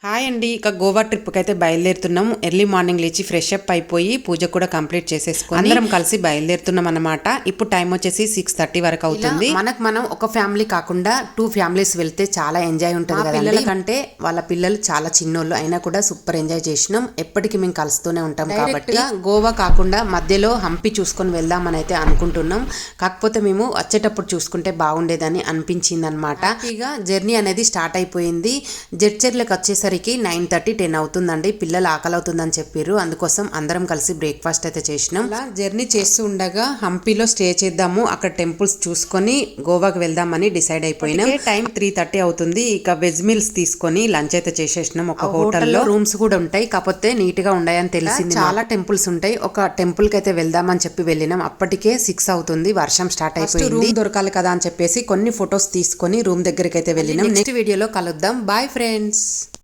Hi అండి. ఇక గోవా ట్రిప్కి అయితే బయలుదేరుతున్నాం. ఎర్లీ మార్నింగ్ లేచి ఫ్రెష్ అప్ అయిపోయి పూజ కూడా కంప్లీట్ చేసేసుకొని అందరం కలిసి బయలుదేరుతున్నాం అన్నమాట. ఇప్పుడు టైం వచ్చేసి 6:30 వరకు అవుతుంది. మనం ఒక ఫ్యామిలీ కాకుండా 2 ఫ్యామిలీస్ వెళ్తే చాలా ఎంజాయ్ ఉంటుంది కదా. పిల్లల కంటే వాళ్ళ పిల్లలు చాలా చిన్నోళ్ళు అయినా కూడా సూపర్ ఎంజాయ్ చేసినాం. ఎప్పటికీ మేము కలుస్తూనే ఉంటాం కాబట్టి గోవా కాకుండా మధ్యలో హంపి చూసుకొని వెళ్దామని అయితే అనుకుంటున్నాం. కాకపోతే మేము వచ్చేటప్పుడు చూసుకుంటే బాగుండేదని అనిపించింది అనమాట. ఇక జర్నీ అనేది స్టార్ట్ అయిపోయింది. జడ్చర్లకు వచ్చేసరికి 9:30, 10 అవుతుందండి. పిల్లలు ఆకలి అవుతుందని చెప్పారు. అందుకోసం అందరం కలిసి బ్రేక్ఫాస్ట్ అయితే చేసినాం. అలా జర్నీ చేస్తూ ఉండగా హంపీలో స్టే చేద్దాము, అక్కడ టెంపుల్స్ చూసుకొని గోవాకి వెళ్దామని డిసైడ్ అయిపోయినాం. టైం 3:30 అవుతుంది. ఇక వెజ్ మీల్స్ తీసుకొని లంచ్ అయితే చేసేసినాం. ఒక హోటల్లో రూమ్స్ కూడా ఉంటాయి, కాకపోతే నీట్ గా ఉన్నాయని తెలిసింది. చాలా టెంపుల్స్ ఉంటాయి. ఒక టెంపుల్ కి అయితే వెళ్దామని చెప్పి వెళ్ళినాం. అప్పటికే 6 అవుతుంది. వర్షం స్టార్ట్ అయిపోయింది. రూమ్ దొరకాలి కదా అని చెప్పేసి కొన్ని ఫొటోస్ తీసుకొని రూమ్ దగ్గరికి అయితే వెళ్ళినాం. నెక్స్ట్ వీడియోలో కలుద్దాం. Bye friends.